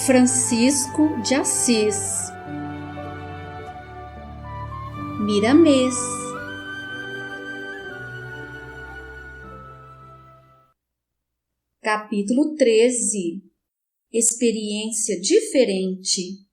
Francisco de Assis. Miramês. Capítulo 13. Experiência diferente.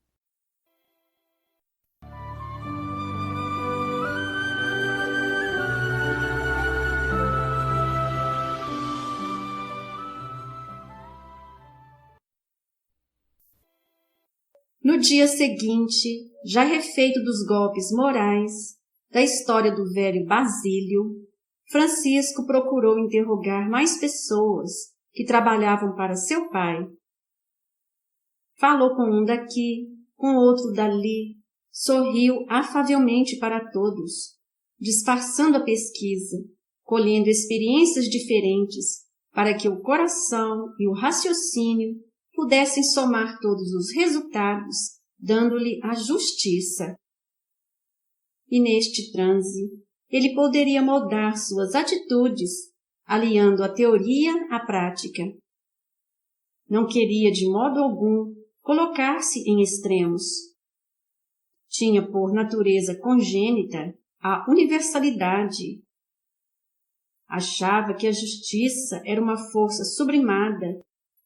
No dia seguinte, já refeito dos golpes morais, da história do velho Basílio, Francisco procurou interrogar mais pessoas que trabalhavam para seu pai. Falou com um daqui, com outro dali, sorriu afavelmente para todos, disfarçando a pesquisa, colhendo experiências diferentes para que o coração e o raciocínio pudessem somar todos os resultados, dando-lhe a justiça. E neste transe, ele poderia moldar suas atitudes, aliando a teoria à prática. Não queria de modo algum colocar-se em extremos. Tinha por natureza congênita a universalidade. Achava que a justiça era uma força sublimada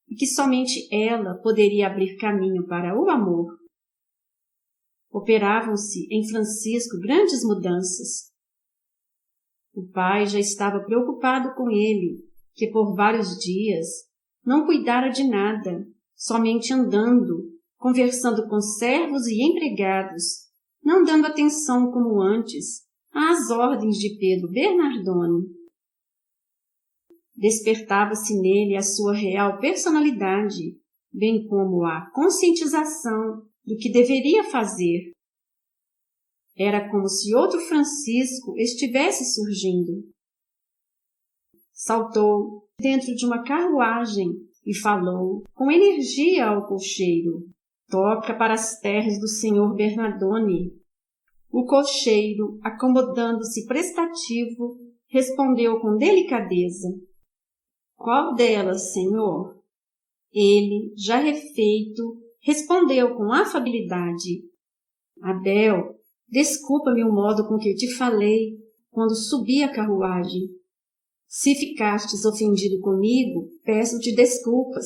e que somente ela poderia abrir caminho para o amor. Operavam-se em Francisco grandes mudanças. O pai já estava preocupado com ele, que por vários dias não cuidara de nada, somente andando, conversando com servos e empregados, não dando atenção como antes às ordens de Pedro Bernardone. Despertava-se nele a sua real personalidade, bem como a conscientização do que deveria fazer. Era como se outro Francisco estivesse surgindo. Saltou dentro de uma carruagem e falou com energia ao cocheiro: "Toca para as terras do senhor Bernardone." O cocheiro, acomodando-se prestativo, respondeu com delicadeza: "Qual delas, senhor?" Ele, já refeito, respondeu com afabilidade: "Abel, desculpa-me o modo com que te falei quando subi a carruagem. Se ficastes ofendido comigo, peço-te desculpas.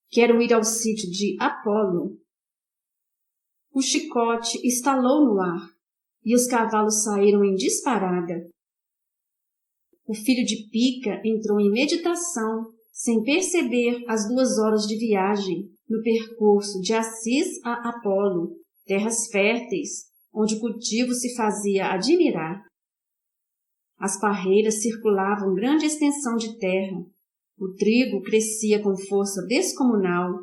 Quero ir ao sítio de Apolo." O chicote estalou no ar e os cavalos saíram em disparada. O filho de Pica entrou em meditação, sem perceber as 2 horas de viagem no percurso de Assis a Apolo, terras férteis, onde o cultivo se fazia admirar. As parreiras circulavam grande extensão de terra. O trigo crescia com força descomunal,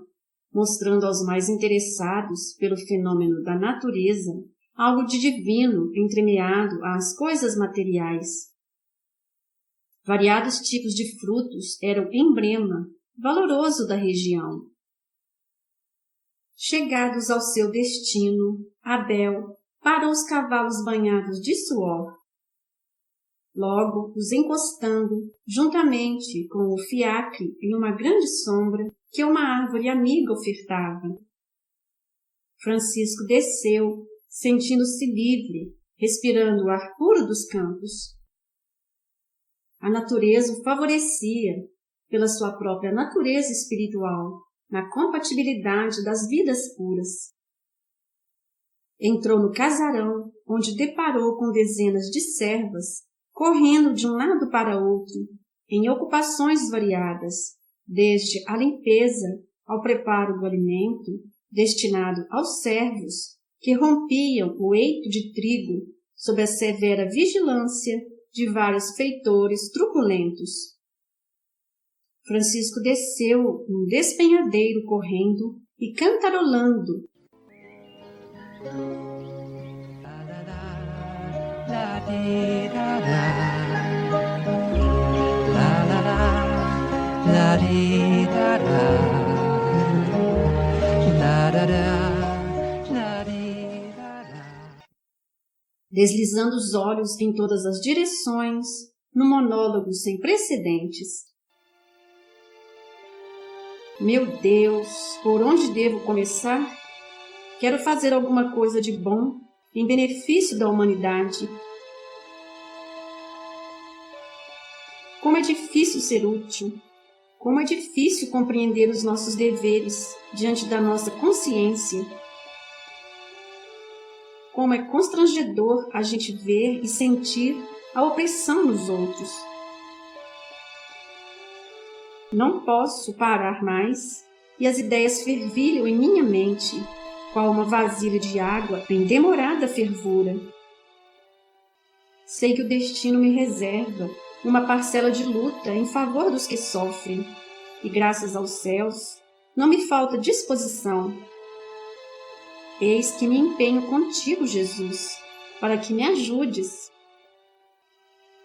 mostrando aos mais interessados pelo fenômeno da natureza algo de divino entremeado às coisas materiais. Variados tipos de frutos eram emblema valoroso da região. Chegados ao seu destino, Abel parou os cavalos banhados de suor. Logo os encostando, juntamente com o fiacre em uma grande sombra que uma árvore amiga ofertava. Francisco desceu, sentindo-se livre, respirando o ar puro dos campos. A natureza o favorecia, pela sua própria natureza espiritual, na compatibilidade das vidas puras. Entrou no casarão, onde deparou com dezenas de servas, correndo de um lado para outro, em ocupações variadas, desde a limpeza ao preparo do alimento, destinado aos servos, que rompiam o eito de trigo sob a severa vigilância de vários feitores truculentos. Francisco desceu um despenhadeiro correndo e cantarolando. Deslizando os olhos em todas as direções, num monólogo sem precedentes. Meu Deus, por onde devo começar? Quero fazer alguma coisa de bom em benefício da humanidade. Como é difícil ser útil. Como é difícil compreender os nossos deveres diante da nossa consciência. Como é constrangedor a gente ver e sentir a opressão nos outros. Não posso parar mais e as ideias fervilham em minha mente, qual uma vasilha de água em demorada fervura. Sei que o destino me reserva uma parcela de luta em favor dos que sofrem, e graças aos céus não me falta disposição. Eis que me empenho contigo, Jesus, para que me ajudes.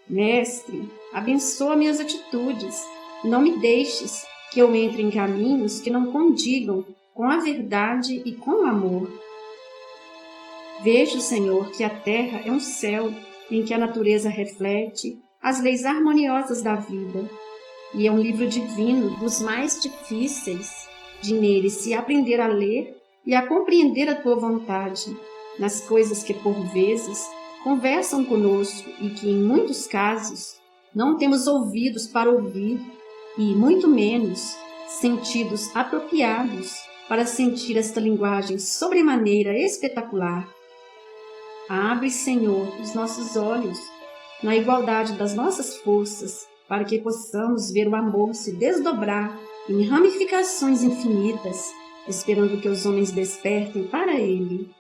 Mestre, abençoa minhas atitudes, e não me deixes que eu entre em caminhos que não condigam com a verdade e com o amor. Vejo, Senhor, que a terra é um céu em que a natureza reflete as leis harmoniosas da vida, e é um livro divino dos mais difíceis de nele se aprender a ler e a compreender a tua vontade, nas coisas que por vezes conversam conosco e que em muitos casos não temos ouvidos para ouvir e muito menos sentidos apropriados para sentir esta linguagem sobremaneira espetacular. Abre, Senhor, os nossos olhos na igualdade das nossas forças, para que possamos ver o amor se desdobrar em ramificações infinitas, esperando que os homens despertem para ele.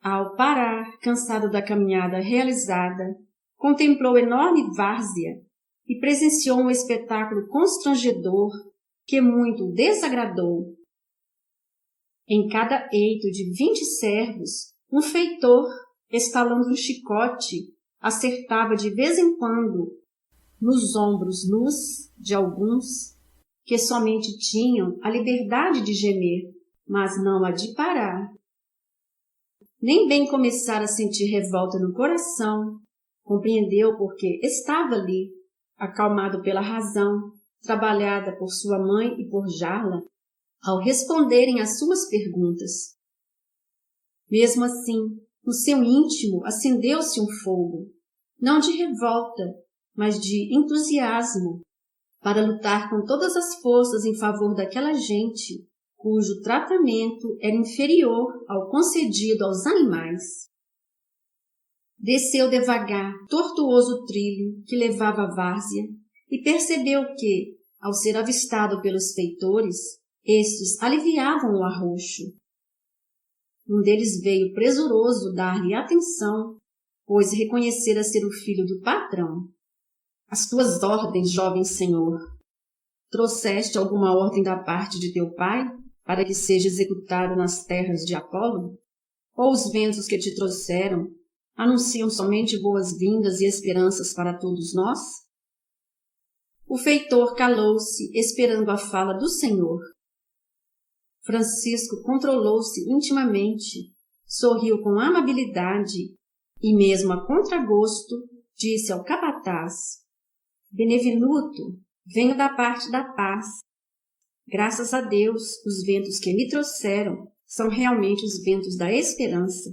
Ao parar, cansado da caminhada realizada, contemplou enorme várzea e presenciou um espetáculo constrangedor que muito o desagradou. Em cada eito de 20 servos, um feitor, estalando um chicote, acertava de vez em quando nos ombros nus de alguns que somente tinham a liberdade de gemer, mas não a de parar. Nem bem começara a sentir revolta no coração, compreendeu porque estava ali, acalmado pela razão, trabalhada por sua mãe e por Jarla, ao responderem às suas perguntas. Mesmo assim, no seu íntimo acendeu-se um fogo, não de revolta, mas de entusiasmo, para lutar com todas as forças em favor daquela gente, cujo tratamento era inferior ao concedido aos animais. Desceu devagar, tortuoso trilho que levava à várzea, e percebeu que, ao ser avistado pelos feitores, estes aliviavam o arroxo. Um deles veio presuroso dar-lhe atenção, pois reconhecera ser o filho do patrão. As tuas ordens, jovem senhor. Trouxeste alguma ordem da parte de teu pai, para que seja executada nas terras de Apolo? Ou os ventos que te trouxeram anunciam somente boas-vindas e esperanças para todos nós? O feitor calou-se, esperando a fala do senhor. Francisco controlou-se intimamente, sorriu com amabilidade e, mesmo a contragosto, disse ao capataz: Benevenuto, venho da parte da paz. Graças a Deus, os ventos que me trouxeram são realmente os ventos da esperança.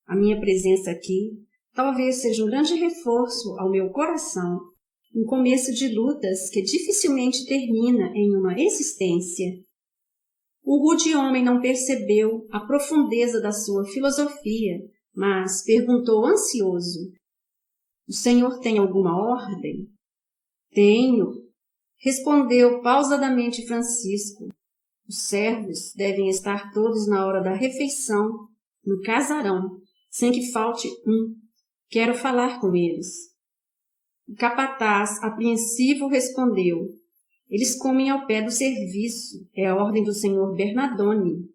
A minha presença aqui talvez seja um grande reforço ao meu coração, um começo de lutas que dificilmente termina em uma existência. O rude homem não percebeu a profundeza da sua filosofia, mas perguntou ansioso: O senhor tem alguma ordem? Tenho, respondeu pausadamente Francisco. Os servos devem estar todos na hora da refeição, no casarão, sem que falte um. Quero falar com eles. O capataz, apreensivo, respondeu: Eles comem ao pé do serviço, é a ordem do senhor Bernardone.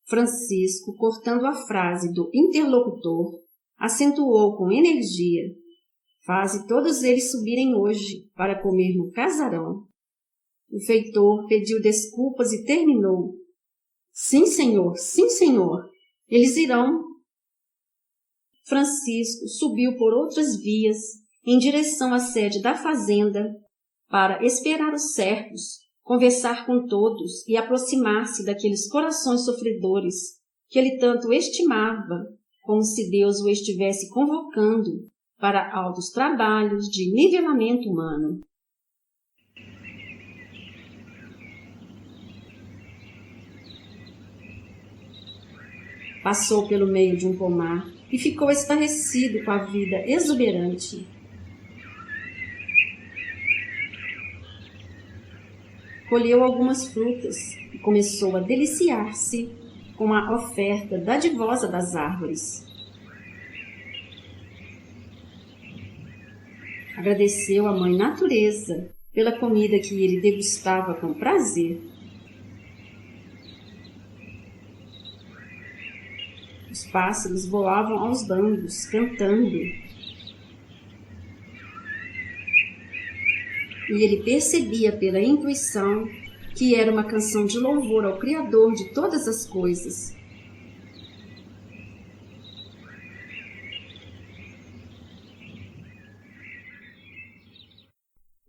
Francisco, cortando a frase do interlocutor, acentuou com energia: Faze todos eles subirem hoje para comer no casarão. O feitor pediu desculpas e terminou: Sim, senhor, eles irão. Francisco subiu por outras vias em direção à sede da fazenda para esperar os certos, conversar com todos e aproximar-se daqueles corações sofredores que ele tanto estimava, como se Deus o estivesse convocando para altos trabalhos de nivelamento humano. Passou pelo meio de um pomar e ficou estarrecido com a vida exuberante. Colheu algumas frutas e começou a deliciar-se com a oferta dadivosa das árvores. Agradeceu à Mãe Natureza pela comida que ele degustava com prazer. Os pássaros voavam aos bambus, cantando. E ele percebia pela intuição que era uma canção de louvor ao Criador de todas as coisas.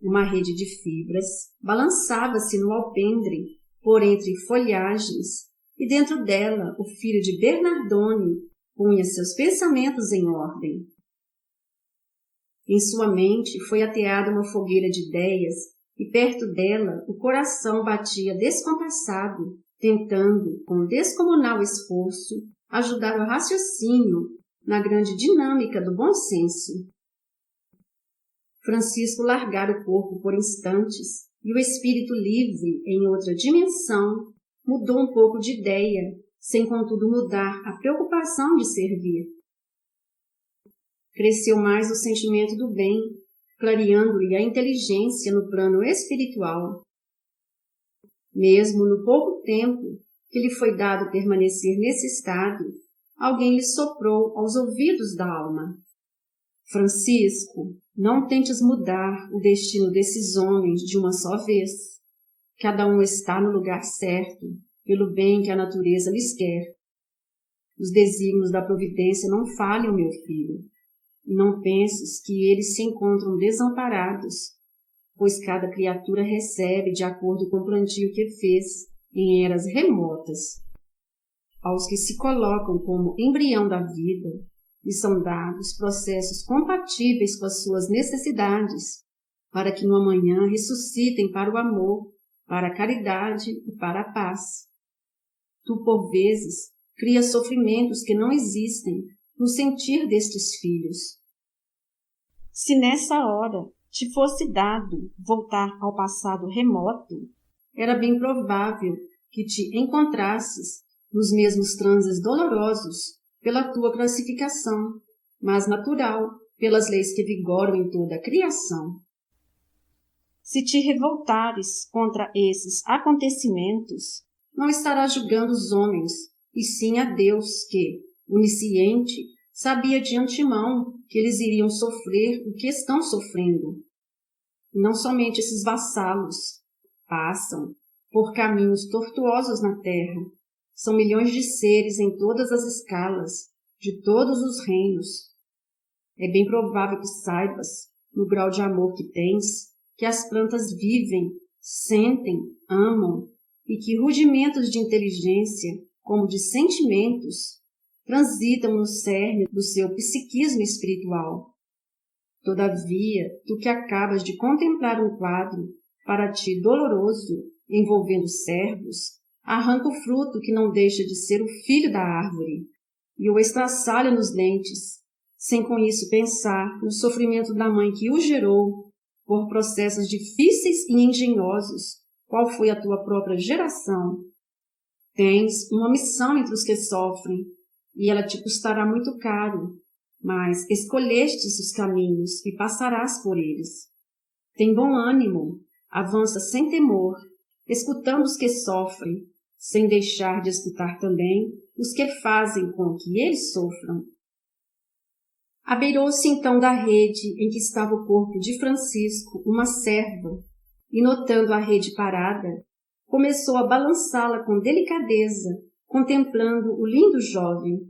Uma rede de fibras balançava-se no alpendre por entre folhagens, e dentro dela o filho de Bernardone punha seus pensamentos em ordem. Em sua mente foi ateada uma fogueira de ideias, e perto dela o coração batia descompassado, tentando, com descomunal esforço, ajudar o raciocínio na grande dinâmica do bom senso. Francisco largara o corpo por instantes, e o espírito livre, em outra dimensão, mudou um pouco de ideia, sem contudo mudar a preocupação de servir. Cresceu mais o sentimento do bem, clareando-lhe a inteligência no plano espiritual. Mesmo no pouco tempo que lhe foi dado permanecer nesse estado, alguém lhe soprou aos ouvidos da alma: Francisco, não tentes mudar o destino desses homens de uma só vez. Cada um está no lugar certo, pelo bem que a natureza lhes quer. Os desígnios da providência não falham, meu filho, e não penses que eles se encontram desamparados, pois cada criatura recebe de acordo com o plantio que fez em eras remotas. Aos que se colocam como embrião da vida, lhes são dados processos compatíveis com as suas necessidades, para que no amanhã ressuscitem para o amor, para a caridade e para a paz. Tu, por vezes, crias sofrimentos que não existem no sentir destes filhos. Se nessa hora te fosse dado voltar ao passado remoto, era bem provável que te encontrasses nos mesmos transes dolorosos pela tua classificação, mas natural pelas leis que vigoram em toda a criação. Se te revoltares contra esses acontecimentos, não estarás julgando os homens, e sim a Deus que, onisciente, sabia de antemão que eles iriam sofrer o que estão sofrendo. E não somente esses vassalos passam por caminhos tortuosos na terra. São milhões de seres em todas as escalas, de todos os reinos. É bem provável que saibas, no grau de amor que tens, que as plantas vivem, sentem, amam, e que rudimentos de inteligência, como de sentimentos, transitam no cerne do seu psiquismo espiritual. Todavia, tu que acabas de contemplar um quadro, para ti doloroso, envolvendo servos, arranca o fruto que não deixa de ser o filho da árvore, e o estraçalha nos dentes, sem com isso pensar no sofrimento da mãe que o gerou, por processos difíceis e engenhosos, qual foi a tua própria geração. Tens uma missão entre os que sofrem, e ela te custará muito caro, mas escolhestes os caminhos e passarás por eles. Tem bom ânimo, avança sem temor, escutando os que sofrem, sem deixar de escutar também os que fazem com que eles sofram. Abeirou-se então da rede em que estava o corpo de Francisco uma serva, e notando a rede parada, começou a balançá-la com delicadeza, contemplando o lindo jovem.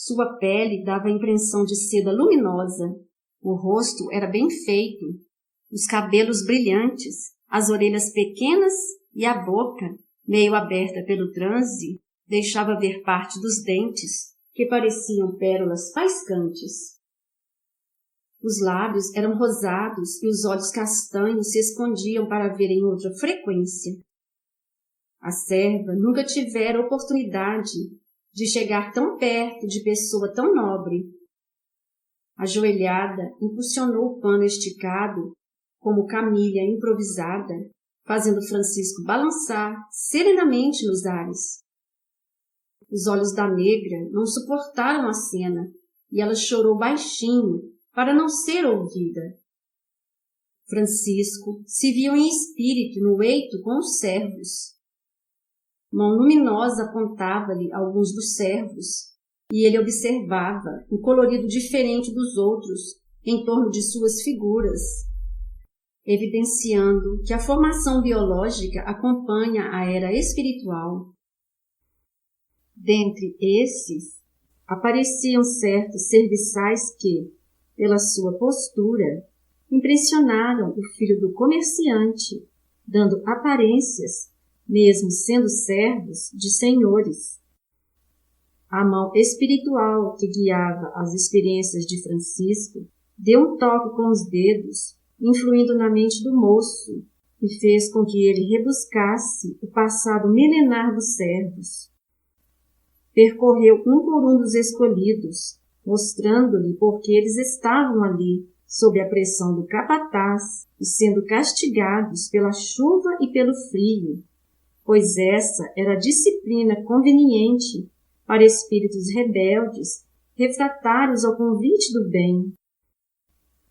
Sua pele dava a impressão de seda luminosa. O rosto era bem feito, os cabelos brilhantes, as orelhas pequenas e a boca, meio aberta pelo transe, deixava ver parte dos dentes, que pareciam pérolas faiscantes. Os lábios eram rosados e os olhos castanhos se escondiam para ver em outra frequência. A serva nunca tivera oportunidade de chegar tão perto de pessoa tão nobre. Ajoelhada, impulsionou o pano esticado, como camilha improvisada, fazendo Francisco balançar serenamente nos ares. Os olhos da negra não suportaram a cena e ela chorou baixinho para não ser ouvida. Francisco se viu em espírito no eito com os servos. Mão luminosa apontava-lhe alguns dos servos, e ele observava um colorido diferente dos outros em torno de suas figuras, evidenciando que a formação biológica acompanha a era espiritual. Dentre esses, apareciam certos serviçais que, pela sua postura, impressionaram o filho do comerciante, dando aparências, mesmo sendo servos, de senhores. A mão espiritual que guiava as experiências de Francisco deu um toque com os dedos, influindo na mente do moço, e fez com que ele rebuscasse o passado milenar dos servos. Percorreu um por um dos escolhidos, mostrando-lhe por que eles estavam ali, sob a pressão do capataz e sendo castigados pela chuva e pelo frio, pois essa era a disciplina conveniente para espíritos rebeldes, refratários ao convite do bem.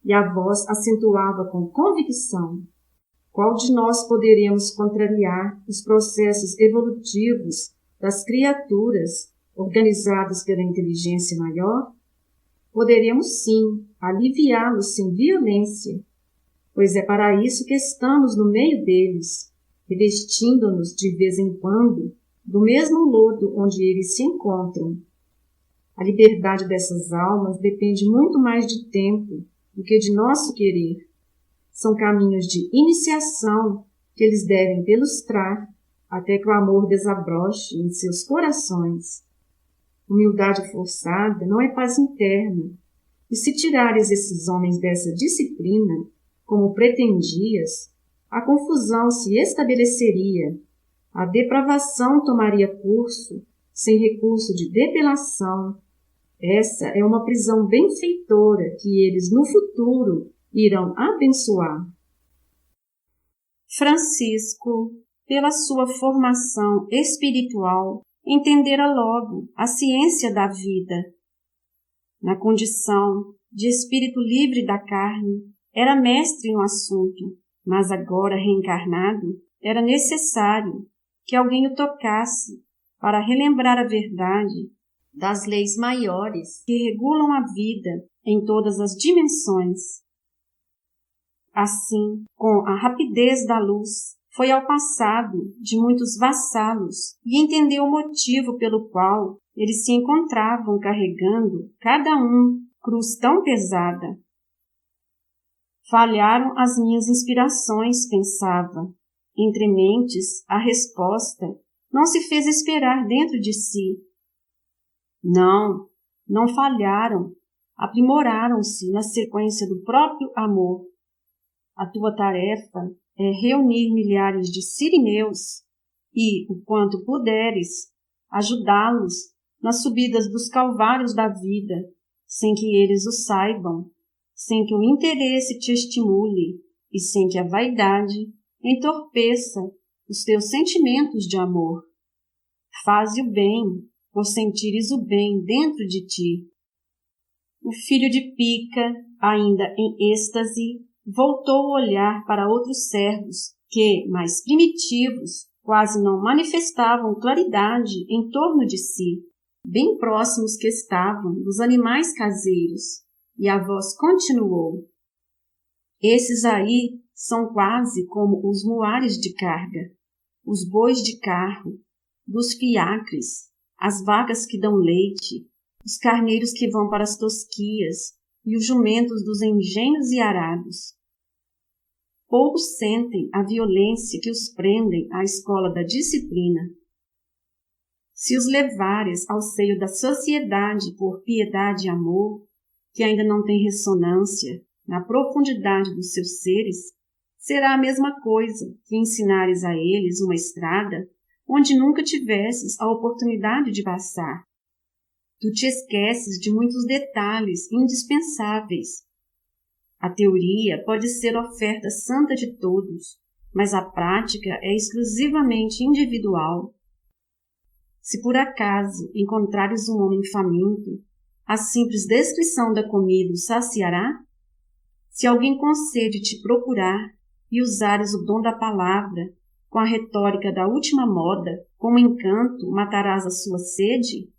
E a voz acentuava com convicção: qual de nós poderemos contrariar os processos evolutivos das criaturas organizados pela inteligência maior? Poderemos sim aliviá-los sem violência, pois é para isso que estamos no meio deles, revestindo-nos de vez em quando do mesmo lodo onde eles se encontram. A liberdade dessas almas depende muito mais de tempo do que de nosso querer. São caminhos de iniciação que eles devem pelustrar até que o amor desabroche em seus corações. Humildade forçada não é paz interna, e se tirares esses homens dessa disciplina, como pretendias, a confusão se estabeleceria, a depravação tomaria curso, sem recurso de depelação. Essa é uma prisão benfeitora que eles no futuro irão abençoar. Francisco, pela sua formação espiritual, entendera logo a ciência da vida. Na condição de espírito livre da carne, era mestre no assunto, mas agora reencarnado, era necessário que alguém o tocasse para relembrar a verdade das leis maiores que regulam a vida em todas as dimensões. Assim, com a rapidez da luz, foi ao passado de muitos vassalos e entendeu o motivo pelo qual eles se encontravam carregando, cada um, cruz tão pesada. Falharam as minhas inspirações, pensava. Entre mentes, a resposta não se fez esperar dentro de si. Não, não falharam, aprimoraram-se na sequência do próprio amor. A tua tarefa é reunir milhares de sirineus e, o quanto puderes, ajudá-los nas subidas dos calvários da vida, sem que eles o saibam, sem que o interesse te estimule e sem que a vaidade entorpeça os teus sentimentos de amor. Faze o bem, por sentires o bem dentro de ti. O filho de Pica, ainda em êxtase, voltou o olhar para outros servos que, mais primitivos, quase não manifestavam claridade em torno de si, bem próximos que estavam dos animais caseiros, e a voz continuou: esses aí são quase como os muares de carga, os bois de carro, dos fiacres, as vacas que dão leite, os carneiros que vão para as tosquias e os jumentos dos engenhos e arados. Poucos sentem a violência que os prendem à escola da disciplina. Se os levares ao seio da sociedade por piedade e amor, que ainda não tem ressonância na profundidade dos seus seres, será a mesma coisa que ensinares a eles uma estrada onde nunca tivesses a oportunidade de passar. Tu te esqueces de muitos detalhes indispensáveis. A teoria pode ser oferta santa de todos, mas a prática é exclusivamente individual. Se por acaso encontrares um homem faminto, a simples descrição da comida o saciará? Se alguém concede te procurar e usares o dom da palavra, com a retórica da última moda, como encanto matarás a sua sede?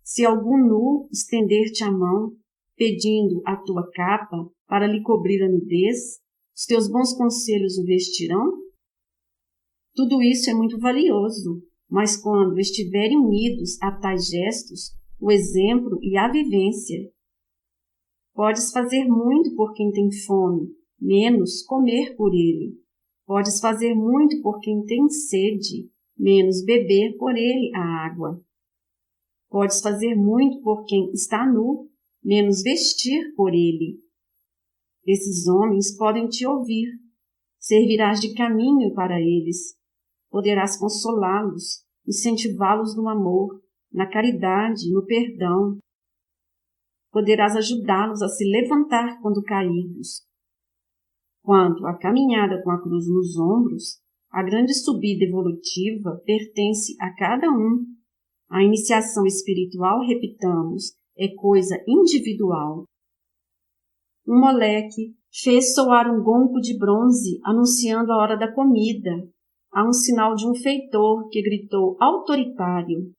Se algum nu estender-te a mão, pedindo a tua capa para lhe cobrir a nudez, os teus bons conselhos o vestirão? Tudo isso é muito valioso, mas quando estiverem unidos a tais gestos, o exemplo e a vivência, podes fazer muito por quem tem fome, menos comer por ele. Podes fazer muito por quem tem sede, menos beber por ele a água. Podes fazer muito por quem está nu, menos vestir por ele. Esses homens podem te ouvir. Servirás de caminho para eles. Poderás consolá-los, incentivá-los no amor, na caridade, no perdão. Poderás ajudá-los a se levantar quando caídos. Quanto à caminhada com a cruz nos ombros, a grande subida evolutiva pertence a cada um. A iniciação espiritual, repitamos, é coisa individual. Um moleque fez soar um gongo de bronze anunciando a hora da comida. Há um sinal de um feitor que gritou autoritário: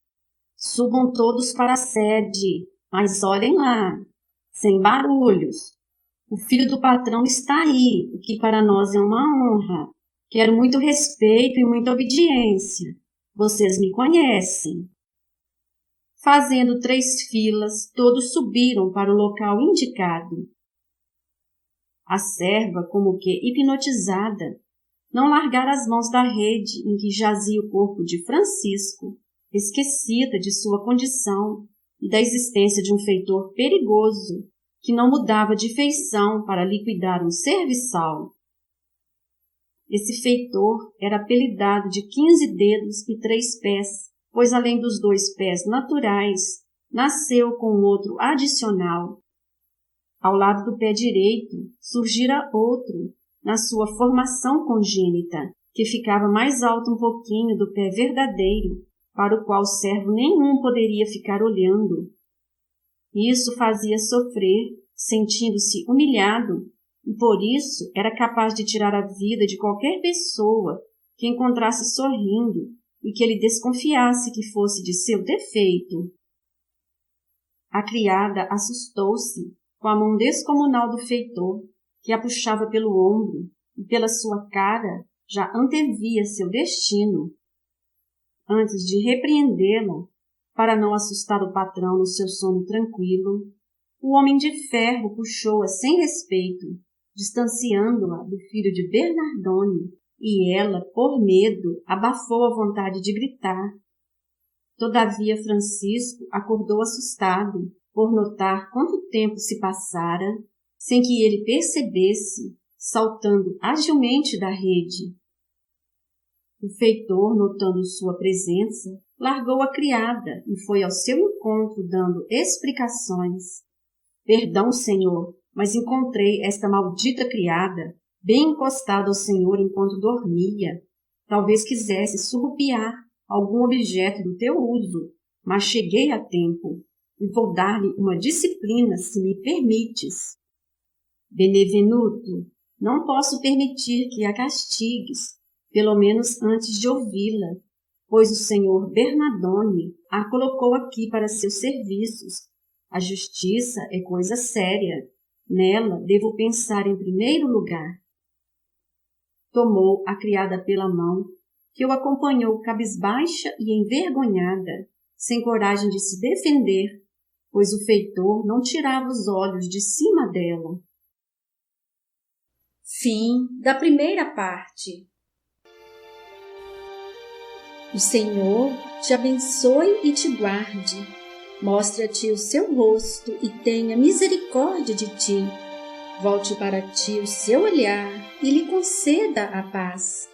subam todos para a sede, mas olhem lá, sem barulhos. O filho do patrão está aí, o que para nós é uma honra. Quero muito respeito e muita obediência. Vocês me conhecem. Fazendo 3 filas, todos subiram para o local indicado. A serva, como que hipnotizada, não largara as mãos da rede em que jazia o corpo de Francisco, esquecida de sua condição e da existência de um feitor perigoso que não mudava de feição para liquidar um serviçal. Esse feitor era apelidado de 15 dedos e 3 pés, pois além dos 2 pés naturais, nasceu com outro adicional. Ao lado do pé direito surgira outro, na sua formação congênita, que ficava mais alto um pouquinho do pé verdadeiro, para o qual servo nenhum poderia ficar olhando. Isso fazia sofrer, sentindo-se humilhado, e por isso era capaz de tirar a vida de qualquer pessoa que encontrasse sorrindo e que ele desconfiasse que fosse de seu defeito. A criada assustou-se com a mão descomunal do feitor, que a puxava pelo ombro e pela sua cara já antevia seu destino. Antes de repreendê-la, para não assustar o patrão no seu sono tranquilo, o homem de ferro puxou-a sem respeito, distanciando-a do filho de Bernardone, e ela, por medo, abafou a vontade de gritar. Todavia Francisco acordou assustado por notar quanto tempo se passara sem que ele percebesse, saltando agilmente da rede. O feitor, notando sua presença, largou a criada e foi ao seu encontro dando explicações. Perdão, senhor, mas encontrei esta maldita criada bem encostada ao senhor enquanto dormia. Talvez quisesse surrupiar algum objeto do teu uso, mas cheguei a tempo e vou dar-lhe uma disciplina, se me permites. Benevenuto, não posso permitir que a castigues, pelo menos antes de ouvi-la, pois o senhor Bernardone a colocou aqui para seus serviços. A justiça é coisa séria. Nela devo pensar em primeiro lugar. Tomou a criada pela mão, que o acompanhou cabisbaixa e envergonhada, sem coragem de se defender, pois o feitor não tirava os olhos de cima dela. Fim da primeira parte. O Senhor te abençoe e te guarde, mostre-te o seu rosto e tenha misericórdia de ti, volte para ti o seu olhar e lhe conceda a paz.